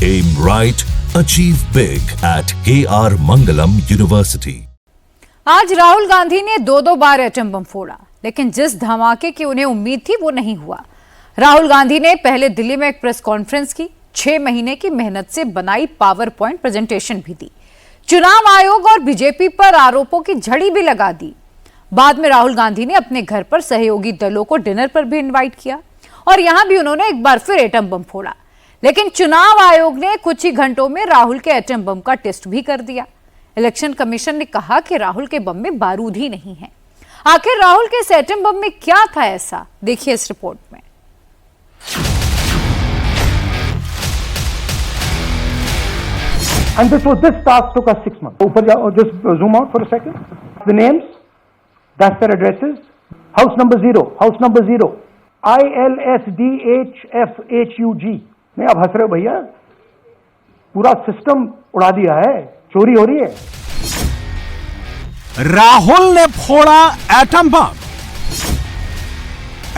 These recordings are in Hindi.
Aim right, achieve big at KR Mangalam University. आज राहुल गांधी ने दो बार एटम बम फोड़ा, लेकिन जिस धमाके की उन्हें उम्मीद थी वो नहीं हुआ। राहुल गांधी ने पहले दिल्ली में एक प्रेस कॉन्फ्रेंस की, 6 महीने की मेहनत से बनाई पावर पॉइंट प्रेजेंटेशन भी दी, चुनाव आयोग और बीजेपी पर आरोपों की झड़ी भी लगा दी। बाद में राहुल गांधी ने अपने घर पर सहयोगी दलों को डिनर पर भी इनवाइट किया और यहां भी उन्होंने एक बार फिर एटम बम फोड़ा। लेकिन चुनाव आयोग ने कुछ ही घंटों में राहुल के एटम बम का टेस्ट भी कर दिया। इलेक्शन कमीशन ने कहा कि राहुल के बम में बारूद ही नहीं है। आखिर राहुल के इस एटम बम में क्या था ऐसा, देखिए इस रिपोर्ट में। And this task took us 6 months. Just zoom out for a second. The names, that's their addresses. House number 0, house number 0, ILSDHFHUG. नहीं, आप हंस रहे हो भैया, पूरा सिस्टम उड़ा दिया है, चोरी हो रही है। राहुल ने फोड़ा एटम बम।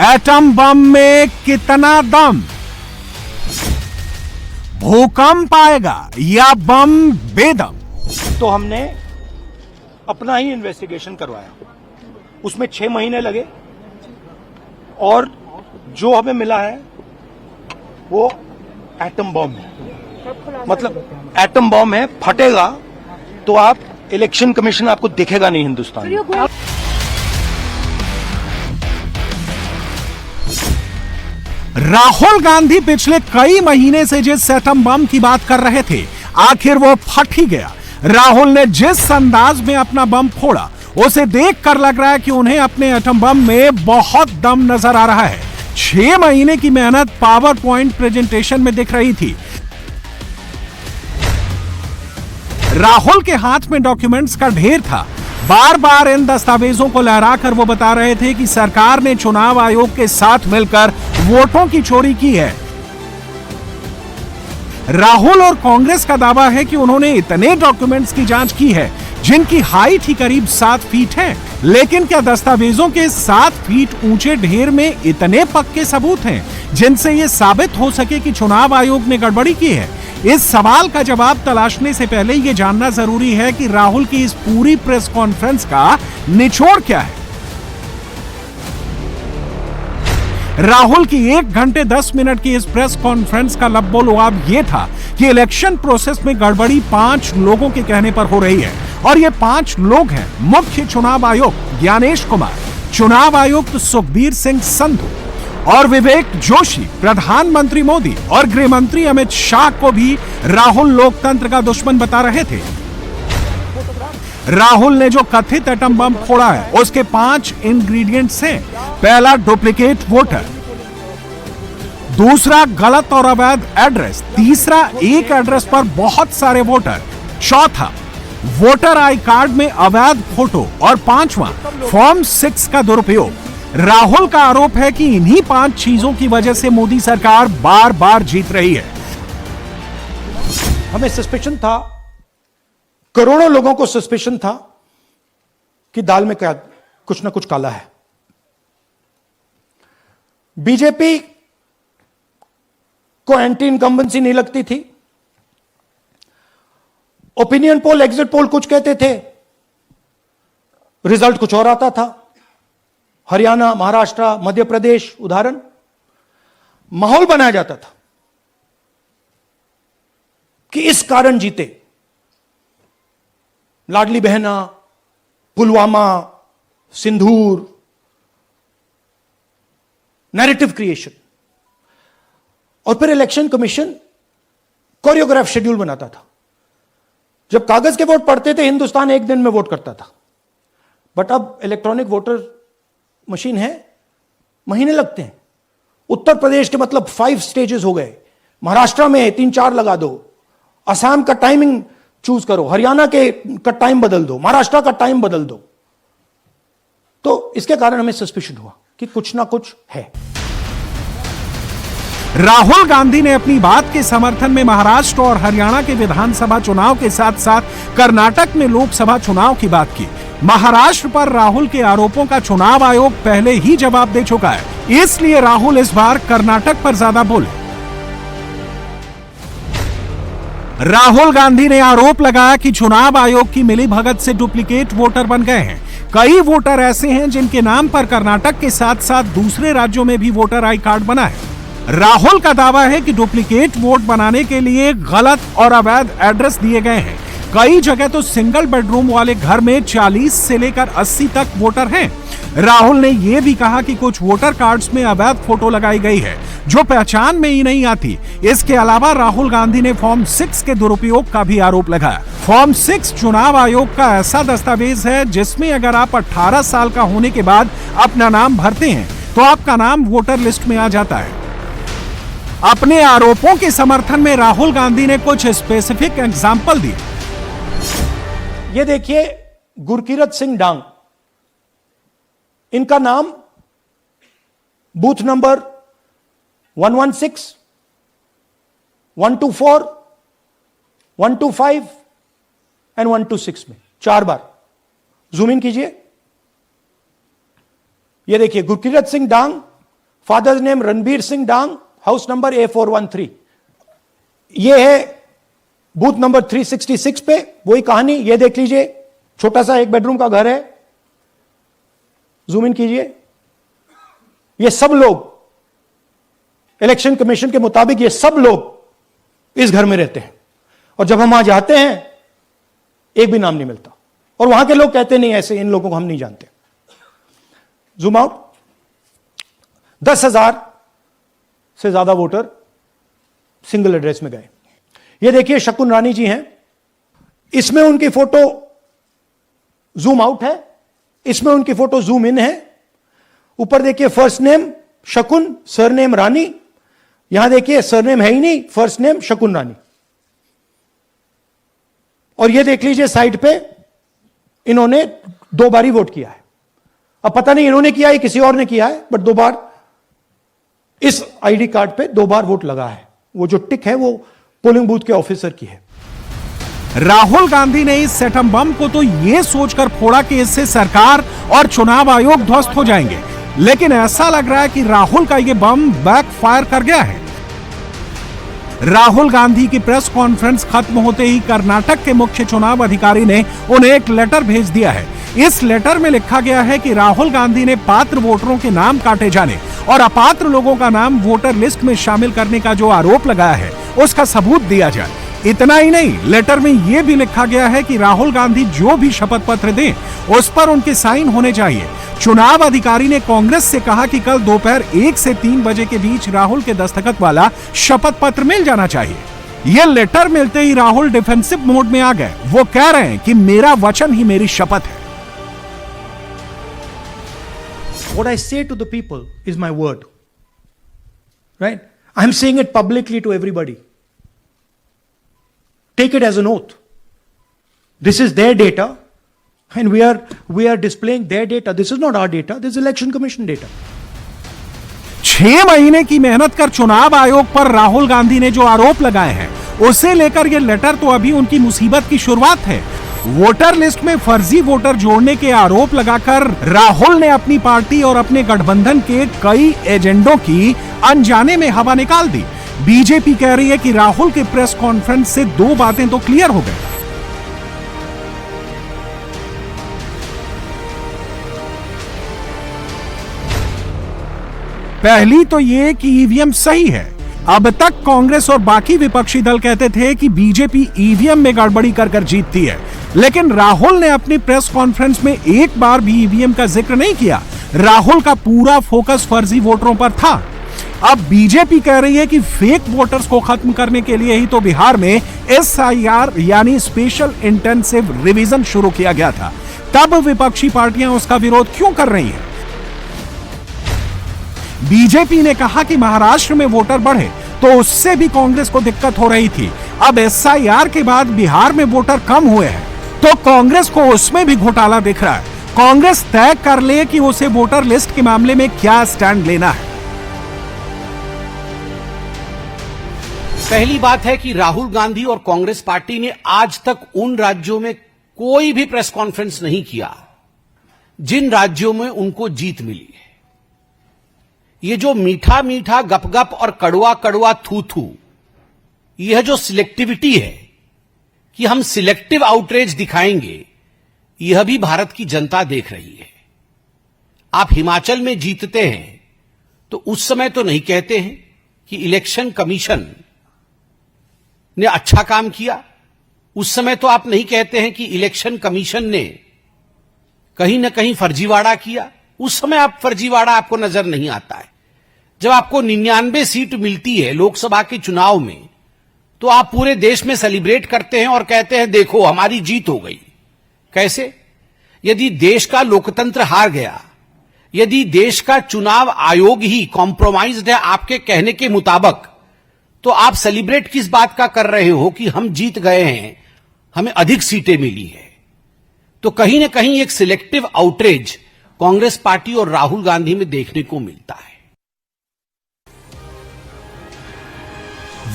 एटम बम में कितना दम? भूकंप आएगा या बम बेदम? तो हमने अपना ही इन्वेस्टिगेशन करवाया, उसमें 6 महीने लगे और जो हमें मिला है वो एटम बम है। मतलब एटम बम है, फटेगा तो आप इलेक्शन कमीशन आपको दिखेगा नहीं हिंदुस्तान में। राहुल गांधी पिछले कई महीने से जिस एटम बम की बात कर रहे थे, आखिर वो फट ही गया। राहुल ने जिस अंदाज में अपना बम फोड़ा, उसे देखकर लग रहा है कि उन्हें अपने एटम बम में बहुत दम नजर आ रहा है। 6 महीने की मेहनत पावर पॉइंट प्रेजेंटेशन में दिख रही थी। राहुल के हाथ में डॉक्यूमेंट्स का ढेर था। बार बार इन दस्तावेजों को लहराकर वो बता रहे थे कि सरकार ने चुनाव आयोग के साथ मिलकर वोटों की चोरी की है। राहुल और कांग्रेस का दावा है कि उन्होंने इतने डॉक्यूमेंट्स की जांच की है जिनकी हाइट ही करीब 7 फीट है। लेकिन क्या दस्तावेजों के 7 फीट ऊंचे ढेर में इतने पक्के सबूत हैं जिनसे यह साबित हो सके कि चुनाव आयोग ने गड़बड़ी की है? इस सवाल का जवाब तलाशने से पहले यह जानना जरूरी है कि राहुल की इस पूरी प्रेस कॉन्फ्रेंस का निचोड़ क्या है। राहुल की 1 घंटे 10 मिनट की इस प्रेस कॉन्फ्रेंस का लब्बो-लुआब यह था कि इलेक्शन प्रोसेस में गड़बड़ी 5 लोगों के कहने पर हो रही है और ये 5 लोग हैं मुख्य चुनाव आयुक्त ज्ञानेश कुमार, चुनाव आयुक्त सुखबीर सिंह संधू और विवेक जोशी, प्रधानमंत्री मोदी और गृह मंत्री अमित शाह को भी राहुल लोकतंत्र का दुश्मन बता रहे थे। राहुल ने जो कथित एटम बम फोड़ा है उसके 5 इंग्रेडिएंट्स हैं। पहला, डुप्लीकेट वोटर। दूसरा, गलत और अवैध एड्रेस। तीसरा, एक एड्रेस पर बहुत सारे वोटर। चौथा, वोटर आई कार्ड में अवैध फोटो। और 5वां, फॉर्म 6 का दुरुपयोग। राहुल का आरोप है कि इन्हीं 5 चीजों की वजह से मोदी सरकार बार बार जीत रही है। हमें सस्पेशन था, करोड़ों लोगों को सस्पेशन था कि दाल में क्या कुछ ना कुछ काला है। बीजेपी को एंटी इनकम्बेंसी नहीं लगती थी। ओपिनियन पोल, एग्जिट पोल कुछ कहते थे, रिजल्ट कुछ और आता था। हरियाणा, महाराष्ट्र, मध्य प्रदेश उदाहरण, माहौल बनाया जाता था कि इस कारण जीते। लाडली बहना, पुलवामा, सिंदूर, नैरेटिव क्रिएशन। और फिर इलेक्शन कमीशन कोरियोग्राफ शेड्यूल बनाता था। जब कागज के वोट पड़ते थे, हिंदुस्तान 1 दिन में वोट करता था। बट अब इलेक्ट्रॉनिक वोटर मशीन है, महीने लगते हैं। उत्तर प्रदेश के मतलब 5 स्टेजेस हो गए, महाराष्ट्र में 3-4 लगा दो, असम का टाइमिंग चूज करो, हरियाणा का टाइम बदल दो, महाराष्ट्र का टाइम बदल दो। तो इसके कारण हमें सस्पिशन हुआ कि कुछ ना कुछ है। राहुल गांधी ने अपनी बात के समर्थन में महाराष्ट्र और हरियाणा के विधानसभा चुनाव के साथ साथ कर्नाटक में लोकसभा चुनाव की बात की। महाराष्ट्र पर राहुल के आरोपों का चुनाव आयोग पहले ही जवाब दे चुका है, इसलिए राहुल इस बार कर्नाटक पर ज्यादा बोले। राहुल गांधी ने आरोप लगाया कि चुनाव आयोग की मिलीभगत से डुप्लीकेट वोटर बन गए हैं। कई वोटर ऐसे हैं जिनके नाम पर कर्नाटक के साथ साथ दूसरे राज्यों में भी वोटर आई कार्ड बना है। राहुल का दावा है कि डुप्लीकेट वोट बनाने के लिए गलत और अवैध एड्रेस दिए गए हैं। कई जगह तो सिंगल बेडरूम वाले घर में 40 से लेकर 80 तक वोटर हैं। राहुल ने यह भी कहा कि कुछ वोटर कार्ड्स में अवैध फोटो लगाई गई है जो पहचान में ही नहीं आती। इसके अलावा राहुल गांधी ने फॉर्म 6 के दुरुपयोग का भी आरोप लगाया। फॉर्म 6 चुनाव आयोग का ऐसा दस्तावेज है जिसमें अगर आप 18 साल का होने के बाद अपना नाम भरते हैं तो आपका नाम वोटर लिस्ट में आ जाता है। अपने आरोपों के समर्थन में राहुल गांधी ने कुछ स्पेसिफिक एग्जाम्पल दिए। ये देखिए, गुरकीरत सिंह डांग, इनका नाम बूथ नंबर 116, 124, 125 एंड 126 में 4 बार। जूम इन कीजिए। ये देखिए, गुरकीरत सिंह डांग, फादर्स नेम रणबीर सिंह डांग, हाउस नंबर A413। ये है बूथ नंबर 366 पे। वही कहानी, ये देख लीजिए, छोटा सा 1 बेडरूम का घर है। जूम इन कीजिए। ये सब लोग, इलेक्शन कमीशन के मुताबिक ये सब लोग इस घर में रहते हैं, और जब हम वहां जाते हैं एक भी नाम नहीं मिलता, और वहां के लोग कहते नहीं ऐसे, इन लोगों को हम नहीं जानते। Zoom out. 10,000 से ज्यादा वोटर सिंगल एड्रेस में गए। ये देखिए, शकुन रानी जी हैं, इसमें उनकी फोटो जूम आउट है, इसमें उनकी फोटो जूम इन है। ऊपर देखिए, फर्स्ट नेम शकुन, सरनेम रानी। यहां देखिए, सरनेम है ही नहीं, फर्स्ट नेम शकुन रानी। और ये देख लीजिए, साइड पे इन्होंने 2 बार ही वोट किया है। अब पता नहीं इन्होंने किया है किसी और ने किया है, बट 2 बार इस आईडी कार्ड पे 2 बार वोट लगा है। वो जो टिक है वो पोलिंग बूथ के ऑफिसर की है। राहुल गांधी ने इस एटम बम को तो यह सोचकर फोड़ा कि इससे सरकार और चुनाव आयोग ध्वस्त हो जाएंगे, लेकिन ऐसा लग रहा है कि राहुल का यह बम बैकफायर कर गया है। राहुल गांधी की प्रेस कॉन्फ्रेंस खत्म होते ही कर्नाटक के मुख्य चुनाव अधिकारी ने उन्हें एक लेटर भेज दिया है। इस लेटर में लिखा गया है कि राहुल गांधी ने पात्र वोटरों के नाम काटे जाने और अपात्र लोगों का नाम वोटर लिस्ट में शामिल करने का जो आरोप लगाया है उसका सबूत दिया जाए। इतना ही नहीं, लेटर में यह भी लिखा गया है कि राहुल गांधी जो भी शपथ पत्र दें उस पर उनके साइन होने चाहिए। चुनाव अधिकारी ने कांग्रेस से कहा कि कल दोपहर 1 से 3 बजे के बीच राहुल के दस्तखत वाला शपथ पत्र मिल जाना चाहिए। यह लेटर मिलते ही राहुल डिफेंसिव मोड में आ गए। वो कह रहे हैं कि मेरा वचन ही मेरी शपथ है। What I say to the people is my word. Right? I'm saying it publicly to everybody. Take it as an oath. This is their data, and we are displaying their data. This is not our data. This is Election Commission data. 6 महीने की मेहनत कर चुनाव आयोग पर राहुल गांधी ने जो आरोप लगाए हैं उसे लेकर यह लेटर तो अभी उनकी मुसीबत की शुरुआत है। वोटर लिस्ट में फर्जी वोटर जोड़ने के आरोप लगाकर राहुल ने अपनी पार्टी और अपने गठबंधन के कई एजेंडों की अनजाने में हवा निकाल दी। बीजेपी कह रही है कि राहुल के प्रेस कॉन्फ्रेंस से 2 बातें तो क्लियर हो गई। पहली तो ये कि ईवीएम सही है। अब तक कांग्रेस और बाकी विपक्षी दल कहते थे कि बीजेपी ईवीएम में गड़बड़ी कर जीतती है, लेकिन राहुल ने अपनी प्रेस कॉन्फ्रेंस में एक बार भी ईवीएम का जिक्र नहीं किया। राहुल का पूरा फोकस फर्जी वोटरों पर था। अब बीजेपी कह रही है कि फेक वोटर्स को खत्म करने के लिए ही तो बिहार में SIR यानी स्पेशल इंटेंसिव रिवीजन शुरू किया गया था। तब विपक्षी पार्टियां उसका विरोध क्यों कर रही हैं? बीजेपी ने कहा कि महाराष्ट्र में वोटर बढ़े तो उससे भी कांग्रेस को दिक्कत हो रही थी। अब SIR के बाद बिहार में वोटर कम हुए हैं तो कांग्रेस को उसमें भी घोटाला दिख रहा है। कांग्रेस तय कर ले कि उसे वोटर लिस्ट के मामले में क्या स्टैंड लेना है। पहली बात है कि राहुल गांधी और कांग्रेस पार्टी ने आज तक उन राज्यों में कोई भी प्रेस कॉन्फ्रेंस नहीं किया जिन राज्यों में उनको जीत मिली है। ये जो मीठा मीठा गपगप और कड़वा कड़वा थू थू, यह जो सिलेक्टिविटी है, कि हम सिलेक्टिव आउटरीच दिखाएंगे, यह भी भारत की जनता देख रही है। आप हिमाचल में जीतते हैं तो उस समय तो नहीं कहते हैं कि इलेक्शन कमीशन ने अच्छा काम किया, उस समय तो आप नहीं कहते हैं कि इलेक्शन कमीशन ने कहीं ना कहीं फर्जीवाड़ा किया, उस समय आप फर्जीवाड़ा आपको नजर नहीं आता है। जब आपको 99 सीट मिलती है लोकसभा के चुनाव में, तो आप पूरे देश में सेलिब्रेट करते हैं और कहते हैं देखो हमारी जीत हो गई। कैसे? यदि देश का लोकतंत्र हार गया, यदि देश का चुनाव आयोग ही कॉम्प्रोमाइज्ड है आपके कहने के मुताबिक, तो आप सेलिब्रेट किस बात का कर रहे हो कि हम जीत गए हैं, हमें अधिक सीटें मिली है। तो कहीं ना कहीं एक सिलेक्टिव आउटरीच कांग्रेस पार्टी और राहुल गांधी में देखने को मिलता है।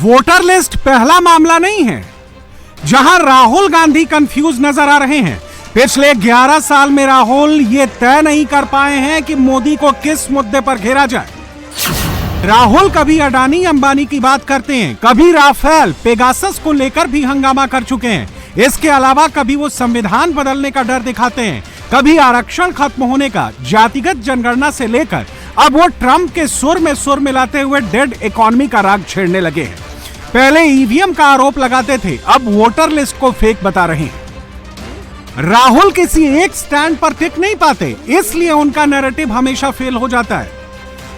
वोटर लिस्ट पहला मामला नहीं है जहां राहुल गांधी कंफ्यूज नजर आ रहे हैं। पिछले 11 साल में राहुल ये तय नहीं कर पाए हैं कि मोदी को किस मुद्दे पर घेरा जाए। राहुल कभी अडानी अंबानी की बात करते हैं, कभी राफेल पेगासस को लेकर भी हंगामा कर चुके हैं। इसके अलावा कभी वो संविधान बदलने का डर दिखाते हैं, कभी आरक्षण खत्म होने का, जातिगत जनगणना से लेकर अब वो ट्रंप के सुर में सुर मिलाते हुए डेड इकोनॉमी का राग छेड़ने लगे हैं। पहले ईवीएम का आरोप लगाते थे, अब वोटर लिस्ट को फेक बता रहे हैं। राहुल किसी एक स्टैंड पर टिक नहीं पाते, इसलिए उनका नैरेटिव हमेशा फेल हो जाता है।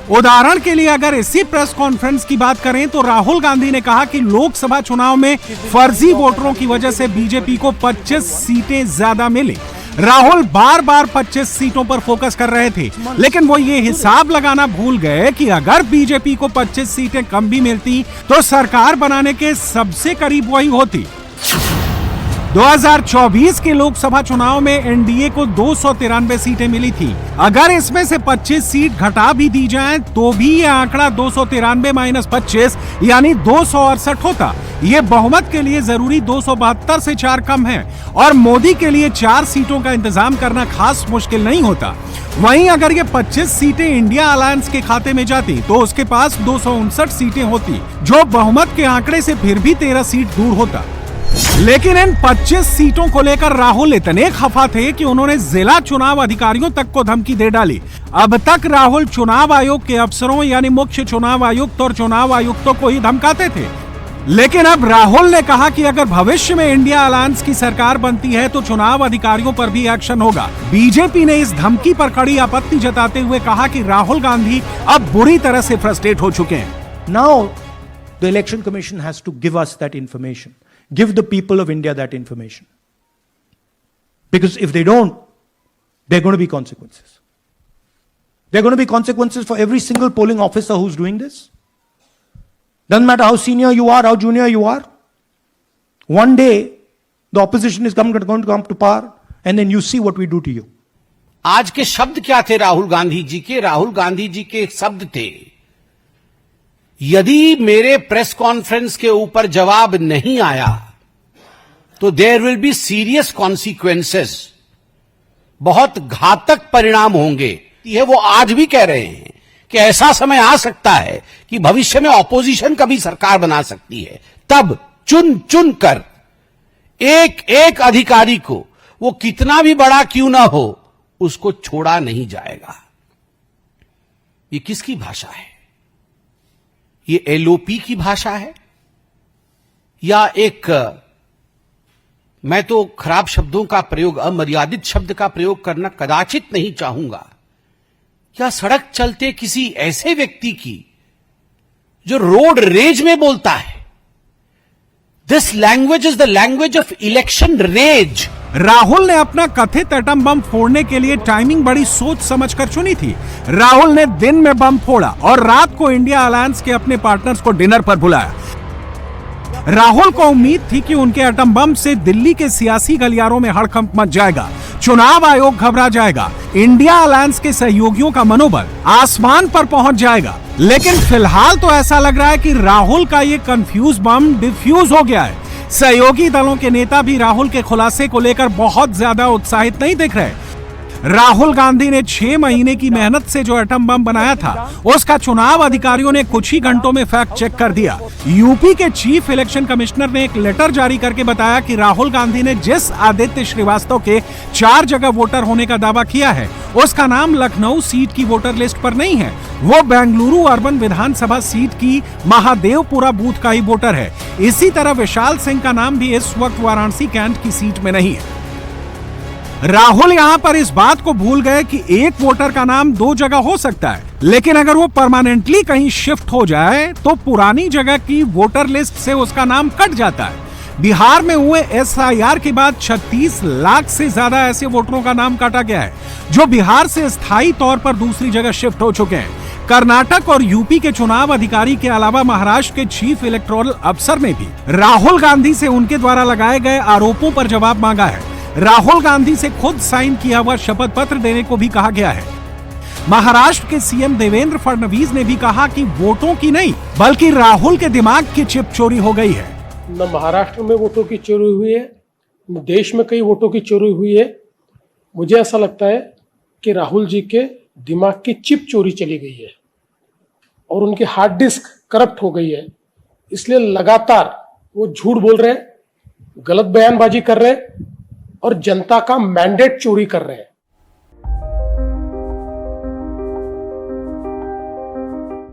उदाहरण के लिए अगर इसी प्रेस कॉन्फ्रेंस की बात करें तो राहुल गांधी ने कहा कि लोकसभा चुनाव में फर्जी वोटरों की वजह से बीजेपी को 25 सीटें ज्यादा मिली। राहुल बार बार 25 सीटों पर फोकस कर रहे थे, लेकिन वो ये हिसाब लगाना भूल गए कि अगर बीजेपी को 25 सीटें कम भी मिलती तो सरकार बनाने के सबसे करीब वही होती। 2024 के लोकसभा चुनाव में एनडीए को 293 सीटें मिली थी। अगर इसमें से 25 सीट घटा भी दी जाएं तो भी यह आंकड़ा 293 - 25 यानी 268 होता। ये बहुमत के लिए जरूरी 272 से 4 कम है और मोदी के लिए 4 सीटों का इंतजाम करना खास मुश्किल नहीं होता। वहीं अगर ये 25 सीटें इंडिया अलायंस के खाते में जाती तो उसके पास 259 सीटें होती, जो बहुमत के आंकड़े से फिर भी 13 सीट दूर होता। लेकिन इन 25 सीटों को लेकर राहुल इतने खफा थे कि उन्होंने जिला चुनाव अधिकारियों तक को धमकी दे डाली। अब तक राहुल चुनाव आयोग के अफसरों यानी मुख्य चुनाव आयुक्त और चुनाव आयुक्तों को ही धमकाते थे, लेकिन अब राहुल ने कहा कि अगर भविष्य में इंडिया अलायंस की सरकार बनती है तो चुनाव अधिकारियों पर भी एक्शन होगा। बीजेपी ने इस धमकी पर कड़ी आपत्ति जताते हुए कहा कि राहुल गांधी अब बुरी तरह से फ्रस्ट्रेट हो चुके हैं। Now, the Election Commission has to give us that information. Give the people of India that information. Because if they don't, there are going to be consequences. There are going to be consequences for every single polling officer who's doing this. Doesn't matter how senior you are, how junior you are. One day, the opposition is going to come to power, and then you see what we do to you. आज के शब्द क्या थे राहुल गांधी जी के? राहुल गांधी जी के शब्द थे, यदि मेरे प्रेस कॉन्फ्रेंस के ऊपर जवाब नहीं आया तो there will be serious consequences, बहुत घातक परिणाम होंगे। ये वो आज भी कह रहे हैं कि ऐसा समय आ सकता है कि भविष्य में ऑपोजिशन कभी सरकार बना सकती है, तब चुन चुन कर एक एक अधिकारी को, वो कितना भी बड़ा क्यों ना हो, उसको छोड़ा नहीं जाएगा। ये किसकी भाषा है? ये एलओपी की भाषा है या एक, मैं तो खराब शब्दों का प्रयोग, अमर्यादित शब्द का प्रयोग करना कदाचित नहीं चाहूंगा, या सड़क चलते किसी ऐसे व्यक्ति की जो रोड रेज में बोलता है। This language is the language of election rage. Rahul ने अपना कथित एटम बम फोड़ने के लिए टाइमिंग बड़ी सोच समझकर चुनी थी। राहुल ने दिन में बम फोड़ा और रात को इंडिया अलायंस के अपने पार्टनर्स को डिनर पर बुलाया। राहुल को उम्मीद थी कि उनके एटम बम से दिल्ली के सियासी गलियारों में हड़कंप मच जाएगा, चुनाव आयोग घबरा जाएगा, इंडिया अलायंस के सहयोगियों का मनोबल आसमान पर पहुंच जाएगा। लेकिन फिलहाल तो ऐसा लग रहा है कि राहुल का ये कंफ्यूज बम डिफ्यूज हो गया है। सहयोगी दलों के नेता भी राहुल के खुलासे को लेकर बहुत ज्यादा उत्साहित नहीं दिख रहे। राहुल गांधी ने 6 महीने की मेहनत से जो एटम बम बनाया था उसका चुनाव अधिकारियों ने कुछ ही घंटों में फैक्ट चेक कर दिया। यूपी के चीफ इलेक्शन कमिश्नर ने एक लेटर जारी करके बताया कि राहुल गांधी ने जिस आदित्य श्रीवास्तव के 4 जगह वोटर होने का दावा किया है उसका नाम लखनऊ सीट की वोटर लिस्ट पर नहीं है, वो बेंगलुरु अर्बन विधानसभा सीट की महादेवपुरा बूथ का ही वोटर है। इसी तरह विशाल सिंह का नाम भी इस वक्त वाराणसी कैंट की सीट में नहीं है। राहुल यहां पर इस बात को भूल गए कि एक वोटर का नाम 2 जगह हो सकता है, लेकिन अगर वो परमानेंटली कहीं शिफ्ट हो जाए तो पुरानी जगह की वोटर लिस्ट से उसका नाम कट जाता है। बिहार में हुए SIR के बाद 36 लाख से ज्यादा ऐसे वोटरों का नाम काटा गया है जो बिहार से स्थायी तौर पर दूसरी जगह शिफ्ट हो चुके हैं। कर्नाटक और यूपी के चुनाव अधिकारी के अलावा महाराष्ट्र के चीफ इलेक्टोरल अफसर ने भी राहुल गांधी से उनके द्वारा लगाए गए आरोपों पर जवाब मांगा है। राहुल गांधी से खुद साइन किया हुआ शपथ पत्र देने को भी कहा गया है। महाराष्ट्र के सीएम देवेंद्र फडणवीस ने भी कहा कि वोटों की नहीं बल्कि राहुल के दिमाग की चिप चोरी हो गई है। न महाराष्ट्र में वोटों की चोरी हुई है, न देश में कई वोटों की चोरी हुई है। मुझे ऐसा लगता है कि राहुल जी के दिमाग की चिप चोरी चली गई है और उनकी हार्ड डिस्क करप्ट हो गई है। इसलिए लगातार वो झूठ बोल रहे हैं, गलत बयानबाजी कर रहे हैं और जनता का मैंडेट चोरी कर रहे हैं।